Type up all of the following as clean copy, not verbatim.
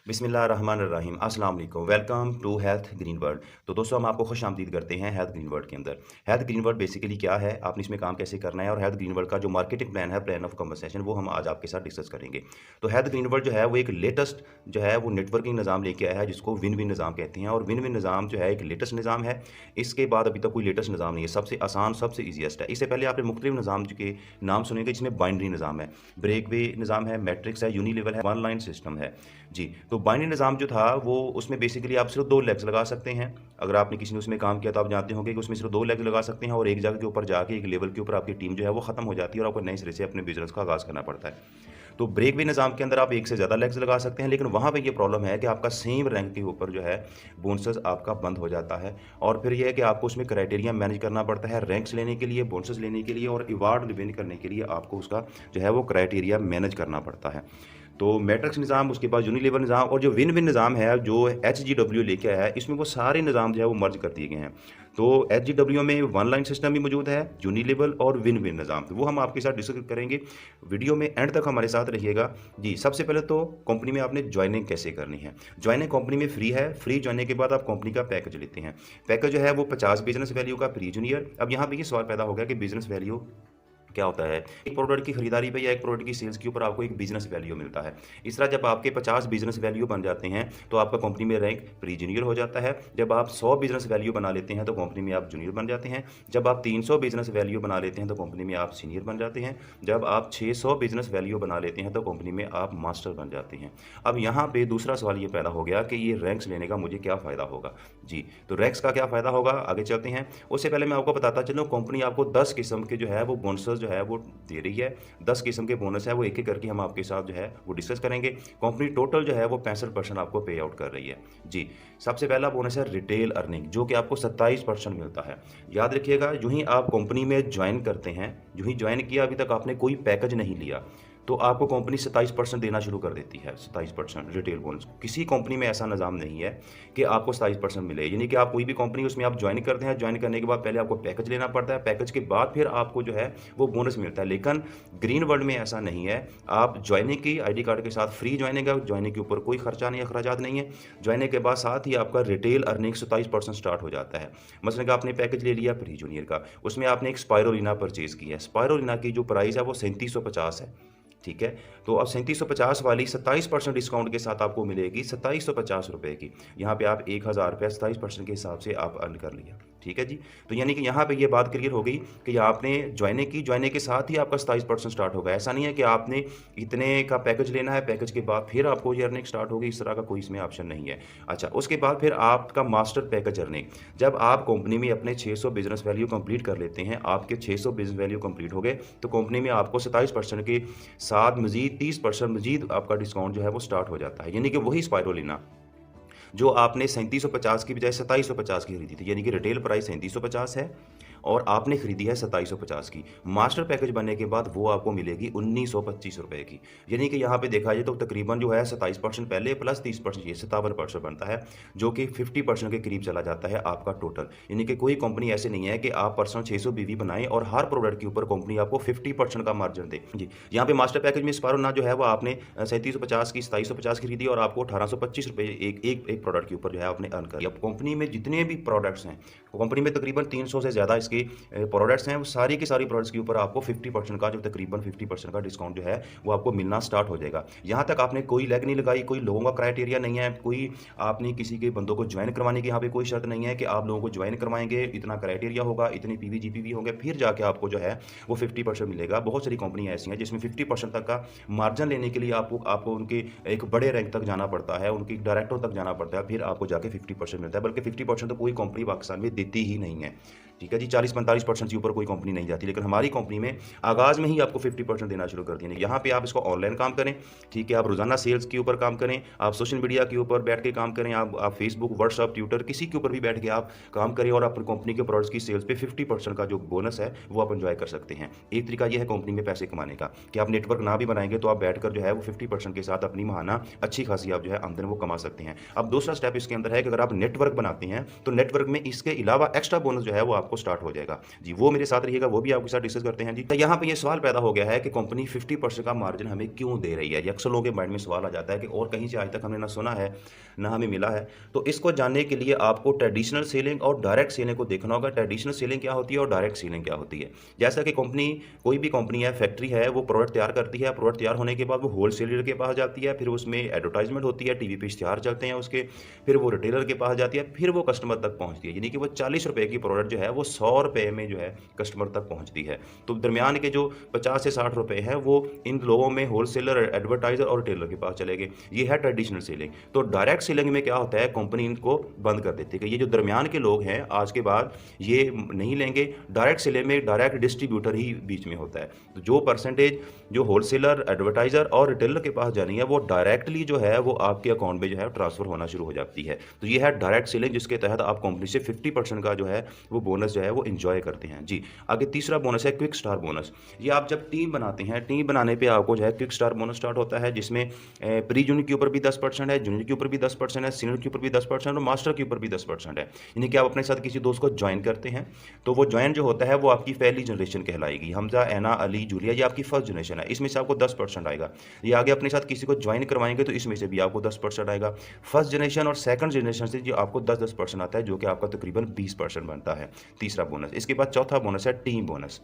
बिस्मिल्लाहिर्रहमानिर्रहीम अस्सलाम वालेकुम welcome to health green world. तो दोस्तों हम आपको खुश आमदीद करते हैं हेल्थ ग्रीन वर्ल्ड के अंदर। हेल्थ ग्रीन वर्ल्ड बेसिकली क्या है, आपने इसमें काम कैसे करना है और हेल्थ ग्रीन वर्ल्ड का जो मार्केटिंग प्लान है, प्लान ऑफ कन्वर्सेशन, वो हम आज आपके साथ डिस्कस करेंगे। तो हेल्थ ग्रीन वर्ल्ड जो है वो एक लेटेस्ट जो है वो नेटवर्किंग निज़ाम लेके आया है जिसको विन विन निज़ाम कहते हैं। और विन विन निज़ाम जो है एक लेटेस्ट निज़ाम है। इसके बाद अभी तक कोई लेटेस्ट निज़ाम नहीं है, सबसे आसान सबसे ईजीएस्ट है। इससे पहले आपने मुख्तलिफ निज़ाम के नाम सुनेंगे जिसमें बाइनरी निज़ाम है, ब्रेकवे निज़ाम है, मैट्रिक्स है, यूनिलेवल है, वन लाइन सिस्टम है। जी, तो बाइनरी निज़ाम जो था वो उसमें बेसिकली आप सिर्फ़ 2 लेग्स लगा सकते हैं। अगर आपने किसी ने उसमें काम किया तो आप जानते होंगे कि उसमें सिर्फ़ 2 लेग्स लगा सकते हैं और एक जगह के ऊपर जाके एक लेवल के ऊपर आपकी टीम जो है वो ख़त्म हो जाती है और आपको नए सिरे से अपने बिज़नेस का आगाज़ करना पड़ता है। तो ब्रेक वे निज़ाम के अंदर आप 1 से ज़्यादा लेग्स लगा सकते हैं, लेकिन वहाँ पे ये प्रॉब्लम है कि आपका सेम रैंक के ऊपर जो है बोनसेस आपका बंद हो जाता है। और फिर ये है कि आपको उसमें क्राइटेरिया मैनेज करना पड़ता है रैंक्स लेने के लिए, बोनसेस लेने के लिए और अवार्ड विन करने के लिए आपको उसका जो है वो क्राइटेरिया मैनेज करना पड़ता है। तो मैट्रिक्स निज़ाम, उसके बाद यूनिलेवल निज़ाम और जो विन विन निज़ाम है जो एचजीडब्ल्यू लेके आया है, इसमें वो सारे निज़ाम जो है वो मर्ज कर दिए गए हैं। तो एचजीडब्ल्यू में वन लाइन सिस्टम भी मौजूद है, यूनिलेवल और विन विन निज़ाम, तो वो हम आपके साथ डिस्कस करेंगे। वीडियो में एंड तक हमारे साथ रहिएगा। जी, सबसे पहले तो कंपनी में आपने ज्वाइनिंग कैसे करनी है। ज्वाइनिंग कंपनी में फ्री है। फ्री ज्वाइनिंग के बाद आप कंपनी का पैकेज लेते हैं। पैकेज जो है वो 50 बिजनेस वैल्यू का प्री जूनियर। अब यहाँ पे ये सवाल पैदा हो गया कि बिजनेस वैल्यू क्या होता है। एक प्रोडक्ट की खरीदारी पे या एक प्रोडक्ट की सेल्स के ऊपर आपको एक बिजनेस वैल्यू मिलता है। इस तरह जब आपके 50 बिजनेस वैल्यू बन जाते हैं तो आपका कंपनी में रैंक प्री जूनियर हो जाता है। जब आप 100 बिजनेस वैल्यू बना लेते हैं तो कंपनी में आप जूनियर बन जाते हैं। जब आप 300 बिजनेस वैल्यू बना लेते हैं तो कंपनी में आप सीनियर बन जाते हैं। जब आप 600 बिजनेस वैल्यू बना लेते हैं तो कंपनी में आप मास्टर बन जाते हैं। अब यहाँ पे दूसरा सवाल ये पैदा हो गया कि ये रैंक्स लेने का मुझे क्या फ़ायदा होगा। जी, तो रैंक्स का क्या फ़ायदा होगा, आगे चलते हैं। उससे पहले मैं आपको बताता चलूँ, कंपनी आपको 10 किस्म के जो है वो बोनसेस जो है वो दे रही है। 10 किस्म के बोनस है, वो एक-एक करके हम आपके साथ जो है वो डिस्कस करेंगे। कंपनी टोटल जो है वो 65% आपको पे आउट कर रही है। जी, सबसे पहला बोनस है रिटेल अर्निंग, जो कि आपको 27% मिलता है। याद रखिएगा, यूँ ही आप कंपनी में जॉइन करते हैं, यूँ ही जॉइन किया, अभी तक आपने कोई पैकेज नहीं लिया, तो आपको कंपनी 27% देना शुरू कर देती है। 27% रिटेल बोनस। किसी कंपनी में ऐसा निज़ाम नहीं है कि आपको 27% मिले। यानी कि आप कोई भी कंपनी उसमें आप जॉइन करते हैं, जॉइन करने के बाद पहले आपको पैकेज लेना पड़ता है, पैकेज के बाद फिर आपको जो है वो बोनस मिलता है। लेकिन ग्रीन वर्ल्ड में ऐसा नहीं है। आप जॉइनिंग की आईडी कार्ड के साथ फ्री जॉइनिंग है, जॉइनिंग के ऊपर कोई खर्चा नहीं, अखराजात नहीं है। जॉइनिंग के बाद साथ ही आपका रिटेल अर्निंग 27% स्टार्ट हो जाता है। मसलन कि आपने पैकेज ले लिया प्री जूनियर का, उसमें आपने एक स्पायरोलिना परचेज़ की है। स्पायरोलिना की जो प्राइस है वो 3750 है। ठीक है, तो अब 3750 वाली 27% डिस्काउंट के साथ आपको मिलेगी 2750 रुपए की। यहाँ पे आप 1000 रुपया 27% के हिसाब से आप अर्न कर लिया। ठीक है जी, तो यानी कि यहाँ पे ये बात क्लियर हो गई कि आपने जॉइनिंग की, जॉइनिंग के साथ ही आपका 27% स्टार्ट होगा। ऐसा नहीं है कि आपने इतने का पैकेज लेना है, पैकेज के बाद फिर आपको ये अर्निंग स्टार्ट होगी, इस तरह का कोई इसमें ऑप्शन नहीं है। अच्छा, उसके बाद फिर आपका मास्टर पैकेज अर्निंग। जब आप कंपनी में अपने 600 बिजनेस वैल्यू कंप्लीट कर लेते हैं, आपके 600 बिजनेस वैल्यू कंप्लीट हो गए, तो कंपनी में आपको 27% के साथ मज़ीद 30% मज़ीद आपका डिस्काउंट जो है वो स्टार्ट हो जाता है। यानी कि वही स्पायरोलिना जो आपने 3750 की बजाय 2750 की खरीदी थी, यानी कि रिटेल प्राइस 3750 है और आपने खरीदी है 2750 की। मास्टर पैकेज बनने के बाद वो आपको मिलेगी 1925 रुपए की। यानी कि यहाँ पे देखा जाए तो तकरीबन जो है 27% पहले प्लस 30% ये 57% बनता है, जो कि 50% के करीब चला जाता है आपका टोटल। यानी कि कोई कंपनी ऐसे नहीं है कि आप पर्सनल 600 बीवी बनाएँ और हर प्रोडक्ट के ऊपर कंपनी आपको 50% का मार्जिन दे। जी, यहाँ पे मास्टर पैकेज में स्पायरोना जो है वो आपने 3750 की 2750 खरीदी और आपको 1825 रुपए एक प्रोडक्ट के ऊपर जो है आपने अर्न कर लिया। अब कंपनी में जितने भी प्रोडक्ट्स हैं, कंपनी में तकरीबन 300 से ज़्यादा इसके प्रोडक्ट्स हैं, वो सारी की सारी प्रोडक्ट्स के ऊपर आपको 50% का जो तकरीबन 50% का डिस्काउंट जो है वो आपको मिलना स्टार्ट हो जाएगा। यहाँ तक आपने कोई लेग नहीं लगाई, कोई लोगों का क्राइटेरिया नहीं है, कोई आपने किसी के बंदों को ज्वाइन करवाने की यहाँ पे कोई शर्त नहीं है कि आप लोगों को ज्वाइन करवाएंगे, इतना क्राइटेरिया होगा, इतने पीवी जीपीवी होंगे, फिर जाके आपको जो है वो 50% मिलेगा। बहुत सारी कंपनियाँ ऐसी हैं जिसमें 50% तक का मार्जिन लेने के लिए आपको उनके एक बड़े रैंक तक जाना पड़ता है, उनकी डायरेक्टर तक जाना पड़ता है, फिर आपको जाके 50% मिलता है। बल्कि 50% तो कोई कंपनी पाकिस्तान में देती ही नहीं है। ठीक है जी, 40-45% से ऊपर कोई कंपनी नहीं जाती, लेकिन हमारी कंपनी में आगाज़ में ही आपको 50% देना शुरू कर दिया। यहाँ पे आप इसको ऑनलाइन काम करें, ठीक है, आप रोज़ाना सेल्स के ऊपर काम करें, आप सोशल मीडिया के ऊपर बैठ के काम करें, आप फेसबुक, व्हाट्सअप, ट्विटर, किसी के ऊपर भी बैठ के आप काम करें और अपनी कंपनी के प्रोडक्ट्स की सेल्स पे 50% का जो बोनस है वो आप एंजॉय कर सकते हैं। एक तरीका यह है कंपनी में पैसे कमाने का कि आप नेटवर्क ना भी बनाएंगे तो आप बैठकर जो है वो 50% के साथ अपनी माहाना अच्छी खासी आप जो है आमदन वो कमा सकते हैं। अब दूसरा स्टेप इसके अंदर है कि अगर आप नेटवर्क बनाते हैं तो नेटवर्क में इसके अलावा एक्स्ट्रा बोनस जो है वो आपको स्टार्ट हो जाएगा। जी, वो मेरे साथ रहिएगा, वो भी आपके साथ डिस्कस करते हैं जी। तो यहाँ पे ये सवाल पैदा हो गया है कि कंपनी 50% का मार्जिन हमें क्यों दे रही है? ये अक्सर लोगों के माइंड में सवाल आ जाता है कि और कहीं से आज तक हमने ना सुना है, ना हमें मिला है। तो इसको जानने के लिए आपको ट्रेडिशनल सेलिंग और डायरेक्ट सेलिंग को देखना होगा। ट्रेडिशनल सेलिंग क्या होती है और डायरेक्ट सेलिंग क्या होती है? जैसा कि कंपनी, कोई भी कंपनी है, फैक्ट्री है, वो प्रोडक्ट तैयार करती है, प्रोडक्ट तैयार होने के बाद वो होलसेलर के पास जाती है, फिर उसमें एडवर्टाइजमेंट होती है, टीवी पे इश्तिहार चलते हैं उसके, फिर वो रिटेलर के पास जाती है, फिर वो कस्टमर तक पहुँचती है। यानी कि वो ₹40 की प्रोडक्ट जो है वो ₹100 में जो है कस्टमर तक पहुँचती है। तो दरमियान के जो 50 से ₹60 हैं वो इन लोगों में होलसेलर, एडवर्टाइज़र और रिटेलर के पास चले गए। ये है ट्रेडिशनल सेलिंग। तो डायरेक्ट सेलिंग में क्या होता है, कंपनी इनको बंद कर देती है कि ये जो दरमियान के लोग हैं आज के बाद ये नहीं लेंगे। डायरेक्ट सेलिंग में डायरेक्ट डिस्ट्रीब्यूटर ही बीच में होता है। तो जो परसेंटेज जो होलसेलर, एडवर्टाइज़र और रिटेलर के पास जानी है वो डायरेक्टली जो है वो आपके अकाउंट में जो है ट्रांसफ़र होना शुरू हो जाती है। तो ये है डायरेक्ट सेलिंग, जिसके तहत आप कंपनी से 50% का जो है वो बोनस जो है वो एन्जॉय करते हैं। जी, आगे तीसरा बोनस है क्विक स्टार बोनस। ये आप जब टीम बनाते हैं, टीम बनाने पे आपको जो है क्विक स्टार बोनस स्टार्ट होता है, जिसमें प्री जूनियर के ऊपर भी 10% है, जूनियर के ऊपर भी 10% है, सीनियर के ऊपर भी 10% और मास्टर के ऊपर भी 10% है। यानी कि आप अपने साथ किसी दोस्त को ज्वाइन करते हैं, तो वो ज्वाइन जो होता है वो आपकी पहली जनरेशन कहलाएगी। हमजा, ऐना, अली, जूलिया, ये आपकी फर्स्ट जनरेशन है, इसमें से आपको 10% आएगा। ये आगे अपने साथ किसी को ज्वाइन करवाएंगे तो इसमें से भी आपको 10% आएगा। फर्स्ट जनरेशन और सेकंड जनरेशन से जो आपको 10-10% आता है, जो कि आपका तकरीबन 20% बनता है, तीसरा बोनस। इसके बाद चौथा बोनस है टीम बोनस।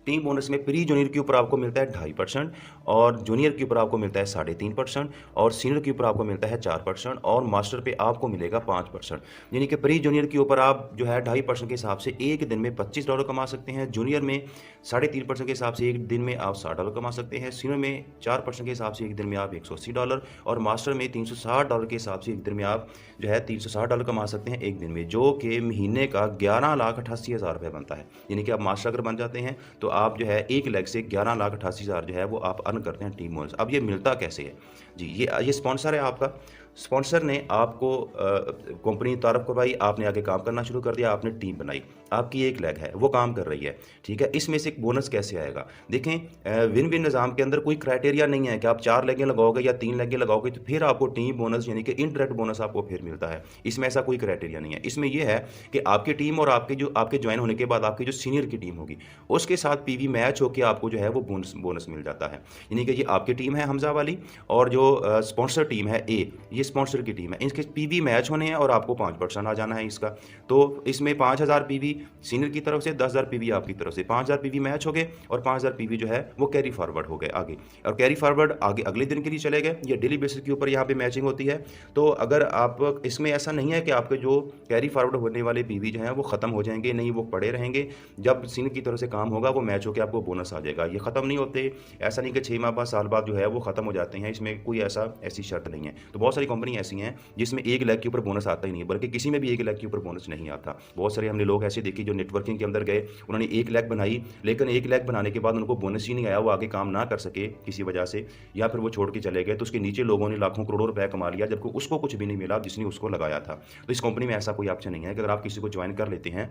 टीम बोनस में प्री जूनियर के ऊपर आपको मिलता है 2.5% और जूनियर के ऊपर आपको मिलता है 3.5% और सीनियर के ऊपर आपको मिलता है 4% और मास्टर पे आपको मिलेगा 5%। यानी कि प्री जूनियर के ऊपर आप जो है 2.5% के हिसाब से एक दिन में $25 कमा सकते हैं, जूनियर में 3.5% के हिसाब से एक दिन में आप $60 कमा सकते हैं, सीनियर में 4% के हिसाब से एक दिन में आप $180 और मास्टर में $360 के हिसाब से एक दिन में आप जो है $360 कमा सकते हैं एक दिन में, जो कि महीने का 11,88,000 रुपये बनता है। यानी कि आप मास्टर अगर बन जाते हैं तो आप जो है एक लेग से 11,88,000 जो है वो आप अर्न करते हैं टीम बोनस। अब ये मिलता कैसे है? जी, ये स्पॉन्सर है आपका। स्पॉन्सर ने आपको कंपनी की तारीफ करवाई, आपने आगे काम करना शुरू कर दिया, आपने टीम बनाई, आपकी एक लेग है वो काम कर रही है, ठीक है। इसमें से एक बोनस कैसे आएगा? देखें, विन विन निज़ाम के अंदर कोई क्राइटेरिया नहीं है कि आप 4 लेगें लगाओगे या 3 लेगें लगाओगे तो फिर आपको टीम बोनस यानी कि इनडायरेक्ट बोनस आपको फिर मिलता है। इसमें ऐसा कोई क्राइटेरिया नहीं है। इसमें यह है कि आपकी टीम और आपके ज्वाइन होने के बाद आपकी जो सीनियर की टीम होगी उसके साथ पीवी मैच होकर आपको जो है वो बोनस मिल जाता है। यानी कि ये आपकी टीम है हमजा वाली और जो स्पॉन्सर टीम है ए, ये स्पॉन्सर की टीम है, इनके पीवी मैच होने हैं और आपको 5% आ जाना है इसका। तो इसमें 5,000 पीवी सीनियर की तरफ से, 10,000 पीवी आपकी तरफ से, 5,000 पीवी मैच हो गए और 5,000 पीवी जो है वो कैरी फॉरवर्ड हो गए आगे, और कैरी फॉरवर्ड आगे अगले दिन के लिए चले गए। ये डेली बेसिस के ऊपर यहाँ पे मैचिंग होती है। तो अगर आप इसमें ऐसा नहीं है कि आपके जो कैरी फॉरवर्ड होने वाले पीवी जो हैं वो ख़त्म हो जाएंगे, नहीं, वो पड़े रहेंगे। जब सीनियर की तरफ से काम होगा वो मैच होकर आपको बोनस आ जाएगा। ये ख़त्म नहीं होते, ऐसा नहीं कि 6 माह बाद, साल बाद जो है वो ख़त्म हो जाते हैं, इसमें कोई ऐसी शर्त नहीं है। तो बहुत सारी कंपनी ऐसी हैं जिसमें 1 लाख के ऊपर बोनस आता ही नहीं है, बल्कि किसी में भी 1 लाख के ऊपर बोनस नहीं आता। बहुत सारे हमने लोग ऐसे देखे जो नेटवर्किंग के अंदर गए, उन्होंने 1 लाख बनाई, लेकिन 1 लाख बनाने के बाद उनको बोनस ही नहीं आया, वो आगे काम ना कर सके किसी वजह से, या फिर वो छोड़ के चले गए। तो उसके नीचे लोगों ने लाखों करोड़ों रुपए कमा लिया, जबकि उसको कुछ भी नहीं मिला जिसने उसको लगाया था। तो इस कंपनी में ऐसा कोई ऑप्शन नहीं है कि अगर आप किसी को ज्वाइन कर लेते हैं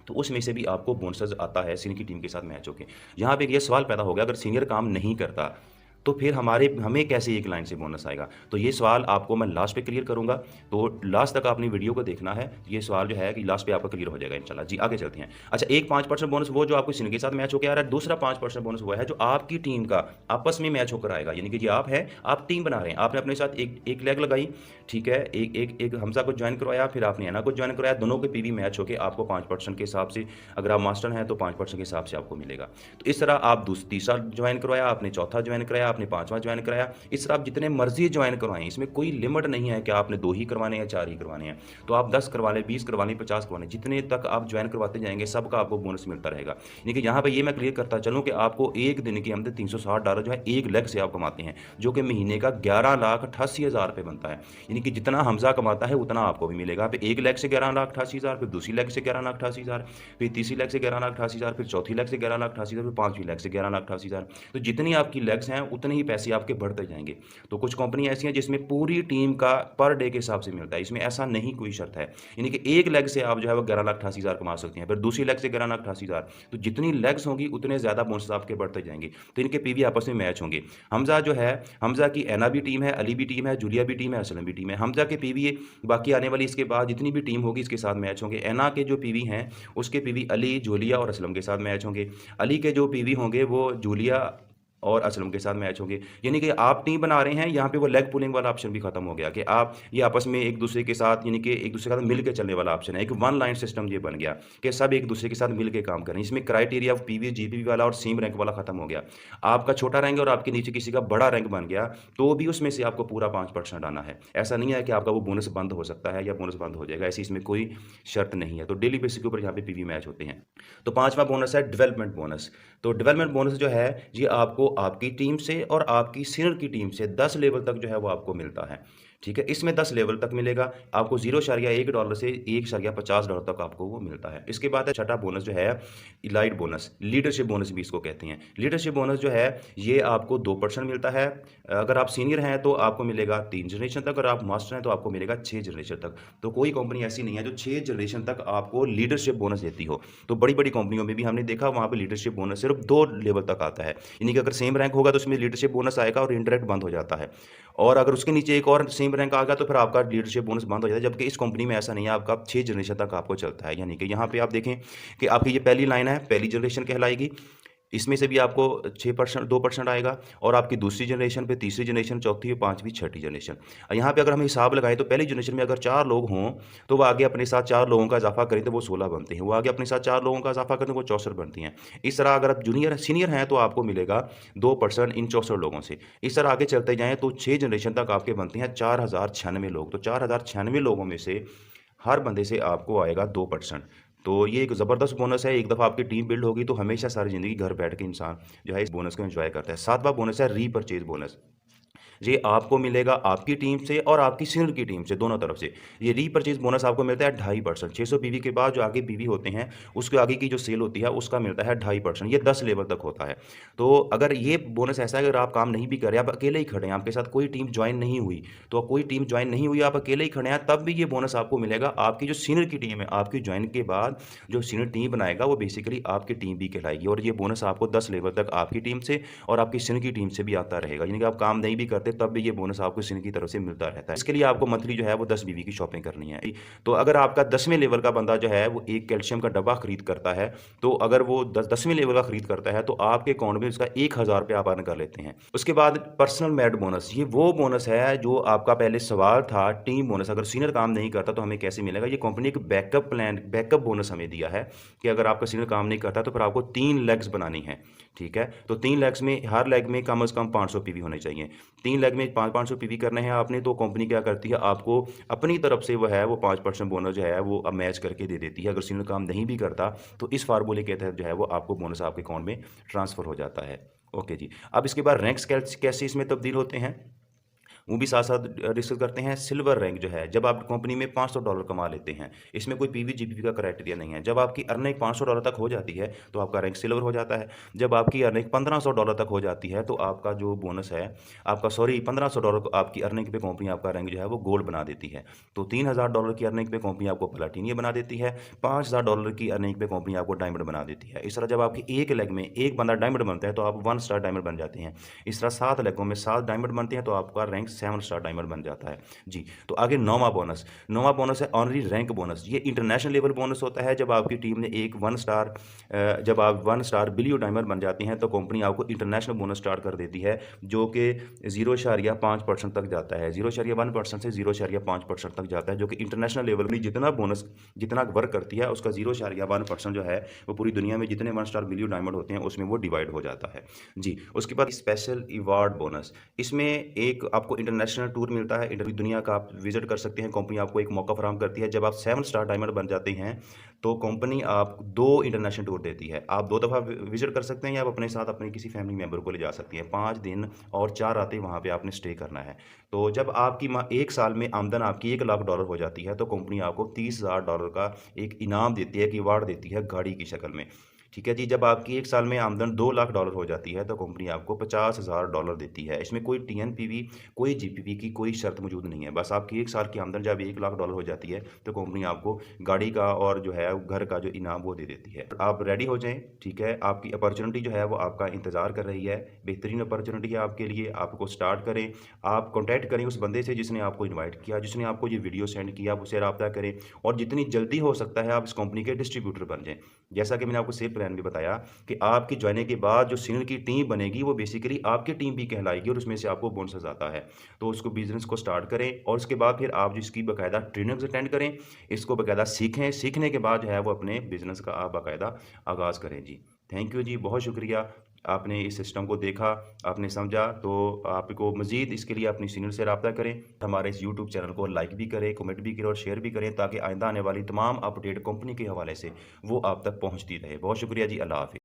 तो उसमें से भी आपको बोनस आता है सीनियर की टीम के साथ मैच होके। यहाँ पे ये सवाल पैदा हो गया, अगर सीनियर काम नहीं करता तो फिर हमें कैसे एक लाइन से बोनस आएगा? तो ये सवाल आपको मैं लास्ट पे क्लियर करूँगा, तो लास्ट तक आपने वीडियो को देखना है। ये सवाल जो है कि लास्ट पे आपका क्लियर हो जाएगा इंशाल्लाह। जी, आगे चलते हैं। अच्छा, एक 5% बोनस वो जो आपको सीनियर के साथ मैच होकर आ रहा है, दूसरा 5% बोनस वो है जो आपकी टीम का आपस में मैच होकर आएगा। यानी कि ये आप टीम बना रहे हैं, आपने अपने साथ एक लेग लगाई, ठीक है, एक हमजा को ज्वाइन करवाया, फिर आपने ऐना को ज्वाइन करवाया, दोनों के पीवी मैच होकर आपको 5% के हिसाब से, अगर आप मास्टर हैं तो 5% के हिसाब से आपको मिलेगा। तो इस तरह आप तीसरा ज्वाइन करवाया, आपने चौथा ज्वाइन कराया, आपने 5वां ज्वाइन कराया, इस तरह आप जितने मर्जी ज्वाइन करवाएं, इसमें कोई लिमिट नहीं है कि आपने 2 ही करवाने हैं, 4 ही करवाने हैं। तो आप 10 करवा लें, 20 करवा लें, 50 करवा लें, जितने तक आप ज्वाइन करवाते जाएंगे सबका आपको बोनस मिलता रहेगा। यानी कि यहाँ पे ये मैं क्लियर करता चलूँ कि आपको एक दिन की आमदनी $360 जो है एक लेग से आप कमाते हैं, जो कि महीने का 11,88,000 रुपये बनता है। यानी कि जितना हमजा कमाता है उतना आपको भी मिलेगा। आप एक लेग से 11,88,000, फिर दूसरी लेग से 11,88,000, फिर तीसरी लेग से 11,88,000, फिर चौथी लेग से 11,88,000, फिर 5वीं लेग से 11,88,000। तो जितनी आपकी लेग्स हैं उतने ही पैसे आपके बढ़ते जाएँगे। तो कुछ कंपनी ऐसी हैं जिसमें पूरी टीम का पर डे के हिसाब से मिलता है, इसमें ऐसा नहीं कोई शर्त है। यानी कि एक लेग से आप जो है वो 11,88,000 कमा सकते हैं, फिर दूसरी लेग से 11,88,000, तो जितनी लेग्स होंगी उतने ज़्यादा बोनस आपके बढ़ते जाएँगे। तो इनके पीवी आपस में मैच होंगे। हमज़ा जो है, हमज़ा की ऐना भी टीम है, अली भी टीम है, जूलिया भी टीम है, असलम भी टीम है। हमज़ा के पीवी बाकी आने वाली इसके बाद जितनी भी टीम होगी इसके साथ मैच होंगे। ऐना के जो पीवी हैं, उसके पीवी अली, जूलिया और असलम के साथ मैच होंगे। अली के जो पीवी होंगे वो जूलिया और असलम के साथ मैच होंगे। यानी कि आप टीम बना रहे हैं, यहाँ पे वो लेग पुलिंग वाला ऑप्शन भी खत्म हो गया कि आप ये आपस में एक दूसरे के साथ, यानी कि एक दूसरे के साथ मिल के चलने वाला ऑप्शन है। एक वन लाइन सिस्टम ये बन गया कि सब एक दूसरे के साथ मिल के काम करें। इसमें क्राइटेरिया ऑफ पीवी, जीपीवी वाला और सेम रैंक वाला खत्म हो गया। आपका छोटा रैंक और आपके नीचे किसी का बड़ा रैंक बन गया, तो भी उसमें से आपको पूरा 5% आना है। ऐसा नहीं है कि आपका वो बोनस बंद हो सकता है या बोनस बंद हो जाएगा, ऐसी इसमें कोई शर्त नहीं है। तो डेली बेसिस के ऊपर यहाँ पे पीवी मैच होते हैं। तो 5वां बोनस है डेवलपमेंट बोनस। तो डेवलपमेंट बोनस जो है, ये आपको आपकी टीम से और आपकी सीनियर की टीम से 10 लेवल तक जो है वो आपको मिलता है। ठीक है? इसमें 10 लेवल तक मिलेगा। आपको $0.1 से $1.50 तक आपको वो मिलता है। इसके बाद है छठा बोनस जो है इलाइट बोनस, लीडरशिप बोनस भी इसको कहते हैं। लीडरशिप बोनस जो है ये आपको 2% मिलता है। अगर आप सीनियर हैं तो आपको मिलेगा 3 जनरेशन तक, अगर आप मास्टर हैं तो आपको मिलेगा 6 जनरेशन तक। तो कोई कंपनी ऐसी नहीं है जो 6 जनरेशन तक आपको लीडरशिप बोनस देती हो। तो बड़ी-बड़ी कंपनियों में भी हमने देखा वहाँ पे लीडरशिप बोनस सिर्फ 2 लेवल तक आता है। यानी कि अगर सेम रैंक होगा तो उसमें लीडरशिप बोनस आएगा और इंडायरेक्ट बंद हो जाता है। और अगर उसके नीचे एक और सेम रैंक आ गया तो फिर आपका लीडरशिप बोनस बंद हो जाता है, जबकि इस कंपनी में ऐसा नहीं है, आपका 6 जनरेशन तक आपको चलता है। यानी कि यहाँ पे आप देखें कि आपकी ये पहली लाइन है, पहली जनरेशन कहलाएगी। इसमें से भी आपको 6% 2% आएगा और आपकी दूसरी जनरेशन पे, तीसरी जनरेशन, चौथी, 5वीं, छठी जनरेशन। यहाँ पे अगर हम हिसाब लगाएँ तो पहली जनरेशन में अगर 4 लोग हों, तो वो आगे अपने साथ 4 लोगों का इज़ाफ़ा करें तो वो 16 बनते हैं। वो आगे अपने साथ 4 लोगों का इज़ाफ़ा करें तो वो 64 बनती हैं। इस तरह अगर आप सीनियर हैं तो आपको मिलेगा 2% इन 64 लोगों से। इस तरह आगे चलते जाएँ तो 6 जनरेशन तक आपके बनते हैं 4096 लोग। तो 4096 लोगों में से हर बंदे से आपको आएगा 2%। तो ये एक ज़बरदस्त बोनस है। एक दफ़ा आपकी टीम बिल्ड होगी तो हमेशा सारी ज़िंदगी घर बैठ के इंसान जो है इस बोनस को एन्जॉय करता है। 7वां बोनस है रीपरचेज़ बोनस। ये आपको मिलेगा आपकी टीम से और आपकी सीनियर की टीम से, दोनों तरफ से। ये रीपरचेज़ बोनस आपको मिलता है 2.5%। 600 पीवी के बाद जो आगे पीवी होते हैं, उसके आगे की जो सेल होती है, उसका मिलता है 2.5%। ये 10 लेवल तक होता है। तो अगर ये बोनस ऐसा है, अगर आप काम नहीं भी कर रहे, आप अकेले ही खड़े हैं, आपके साथ कोई टीम जॉइन नहीं हुई, तो कोई टीम जॉइन नहीं हुई, आप अकेले ही खड़े हैं, तब भी ये बोनस आपको मिलेगा। आपकी जो सीनियर की टीम है, आपकी जॉइन के बाद जो सीनियर टीम बनाएगा, वो बेसिकली आपकी टीम भी कहलाएगी और ये बोनस आपको 10 लेवल तक आपकी टीम से और आपकी सीनियर की टीम से भी आता रहेगा। यानी कि आप काम नहीं भी करते, तब भी ये बोनस आपको सीनियर की तरफ से मिलता रहता है। इसके लिए आपको मंथली जो है वो 10 बीवी की शॉपिंग करनी है। तो अगर आपका 10वें लेवल का बंदा जो है वो एक कैल्शियम का डब्बा खरीद करता है, तो अगर वो 10वें लेवल का खरीद करता है तो आपके अकाउंट में उसका ₹1000 आप अर्न कर लेते हैं। उसके बाद पर्सनल मेरिट बोनस, ये वो बोनस है जो आपका पहले सवाल था टीम बोनस, अगर सीनियर काम नहीं करता तो हमें कैसे मिलेगा। ये कंपनी एक बैकअप प्लान, बैकअप बोनस हमें दिया है कि अगर आपका सीनियर काम नहीं करता तो फिर आपको 3 लेग्स बनानी है। ठीक है? तो 3 लेग्स में हर लेग में कम से कम 500 पीवी होने चाहिए। 3 लेग में 500 पीवी करने हैं आपने, तो कंपनी क्या करती है, आपको अपनी तरफ से वो है वो 5% बोनस जो है वो अब मैच करके दे देती है। अगर सीनियर काम नहीं भी करता तो इस फार्मूले के तहत जो है वो आपको बोनस आपके अकाउंट में ट्रांसफ़र हो जाता है। ओके जी। अब इसके बाद रैंक्स कैसे इसमें तब्दील होते हैं, वो भी साथ-साथ डिस्कस करते हैं। सिल्वर रैंक जो है, जब आप कंपनी में $500 कमा लेते हैं, इसमें कोई पीवी, जीपीवी का क्राइटेरिया नहीं है। जब आपकी अर्निंग $500 तक हो जाती है, तो आपका रैंक सिल्वर हो जाता है। जब आपकी अर्निंग $1500 तक हो जाती है, तो आपका जो बोनस है, आपका सॉरी $1500 आपकी अर्निंग पे कंपनी आपका रैंक जो है वो गोल्ड बना देती है। तो $3000 की अर्निंग पे कंपनी आपको प्लैटिनियम बना देती है। $5000 की अर्निंग पे कंपनी आपको डायमंड बना देती है। इस तरह जब आपकी एक लेग में एक बंदा डायमंड बनता है, तो आप 1 स्टार डायमंड बन जाते हैं। इस तरह 7 लेगों में 7 डायमंड बनते हैं, तो आपका रैंक 7 स्टार डायमंड बन जाता है। जी, तो आगे 9वां बोनस। 9वां बोनस है ऑनरी रैंक बोनस। ये इंटरनेशनल लेवल बोनस होता है। जब आपकी टीम ने एक 1 स्टार जब आप 1 स्टार बिलियो डायमंड बन जाते हैं, तो कंपनी आपको इंटरनेशनल बोनस स्टार्ट कर देती है, जो कि 0.5% तक जाता है। 0.1% से 0.5% तक जाता है, जो कि इंटरनेशनल लेवल में जितना बोनस, जितना वर्क करती है, उसका 0.1% जो है वो पूरी दुनिया में जितने 1 स्टार बिलियो डायमंड होते हैं उसमें वो डिवाइड हो जाता है। जी, उसके बाद स्पेशल अवार्ड बोनस। इसमें एक आपको इंटरनेशनल टूर मिलता है, इंटर दुनिया का आप विजिट कर सकते हैं। कंपनी आपको एक मौका फराहम करती है। जब आप 7 स्टार डायमंड बन जाते हैं, तो कंपनी आप 2 इंटरनेशनल टूर देती है। आप 2 दफ़ा विजिट कर सकते हैं या आप अपने साथ अपने किसी फैमिली मेंबर को ले जा सकती हैं। 5 दिन और 4 रातें वहाँ पे आपने स्टे करना है। तो जब आपकी 1 साल में आमदन आपकी $1,00,000 हो जाती है, तो कंपनी आपको $30,000 का एक इनाम देती है, एक अवार्ड देती है गाड़ी की शक्ल में। ठीक है जी, जब आपकी 1 साल में आमदन $2 लाख हो जाती है, तो कंपनी आपको $50,000 देती है। इसमें कोई टीएनपीवी, कोई जीपीपी की कोई शर्त मौजूद नहीं है। बस आपकी 1 साल की आमदन जब $1 लाख हो जाती है, तो कंपनी आपको गाड़ी का और जो है घर का जो इनाम वो दे देती है। आप रेडी हो जाएँ, ठीक है? आपकी अपॉर्च्युनिटी जो है वो आपका इंतज़ार कर रही है। बेहतरीन अपॉर्च्युनिटी है आपके लिए, आपको स्टार्ट करें। आप कॉन्टैक्ट करें उस बंदे से जिसने आपको इनवाइट किया, जिसने आपको ये वीडियो सेंड किया, आप उससे राब्ता करें और जितनी जल्दी हो सकता है आप इस कंपनी के डिस्ट्रीब्यूटर बन जाएँ। जैसा कि मैंने आपको सेल प्लान भी बताया कि आपकी जॉइनिंग के बाद जो सीनियर की टीम बनेगी वो बेसिकली आपकी टीम भी कहलाएगी और उसमें से आपको बोनस आता है। तो उसको बिज़नेस को स्टार्ट करें और उसके बाद फिर आप जो इसकी बाकायदा ट्रेनिंग्स अटेंड करें, इसको बाकायदा सीखें, सीखने के बाद जो है वो अपने बिज़नेस का आप बाकायदा आगाज़ करें जी। थैंक यू जी, बहुत शुक्रिया। आपने इस सिस्टम को देखा, आपने समझा, तो आपको मज़ीद इसके लिए अपनी सीनियर से राब्ता करें। हमारे इस यूट्यूब चैनल को लाइक भी करें, कमेंट भी करें और शेयर भी करें ताकि आइंदा आने वाली तमाम अपडेट कंपनी के हवाले से वो आप तक पहुँचती रहे। बहुत शुक्रिया जी, अल्लाह हाफ़िज़।